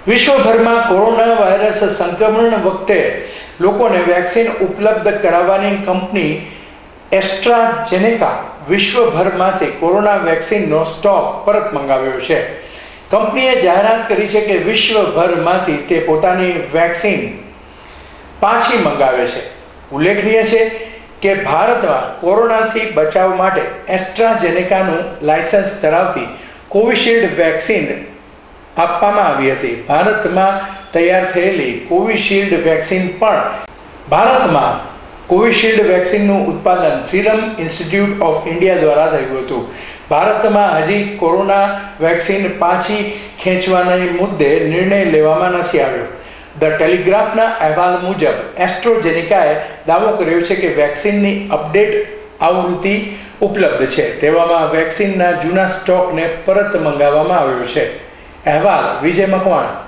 વિશ્વભરમાં corona virus સંક્રમણ વખતે લોકોને વેક્સિન ઉપલબ્ધ કરાવવાની કંપની એસ્ટ્રાઝેનેકા વિશ્વભરમાંથી કોરોના વેક્સિનનો સ્ટોક પરત મંગાવ્યો છે. કંપનીએ જાહેરાત કરી છે કે વિશ્વભરમાંથી તે પોતાની વેક્સિન પાછી મંગાવે છે. ઉલ્લેખનીય છે કે ભારતમાં કોરોનાથી બચાવ માટે એસ્ટ્રાઝેનેકાનું લાયસન્સ ધરાવતી કોવિશિલ્ડ વેક્સિન આપવામાં આવી હતી. ભારતમાં તૈયાર થયેલી કોવિશિલ્ડ વેક્સિન વેક્સિનનું ઉત્પાદન સિરમ ઇન્સ્ટિટ્યૂટ ઓફ ઇન્ડિયા દ્વારા થયું હતું. ભારતમાં હજી કોરોના વેક્સિન પાછી ખેંચવાના મુદ્દે નિર્ણય લેવામાં નથી આવ્યો. ધ ટેલિગ્રાફના અહેવાલ મુજબ એસ્ટ્રાઝેનેકાએ દાવો કર્યો છે કે વેક્સિનની અપડેટ આવૃત્તિ ઉપલબ્ધ છે. તેવામાં વેક્સિનના જૂના સ્ટોકને પરત મંગાવવામાં આવ્યો છે. અહેવાલ વિજય મકવાણા.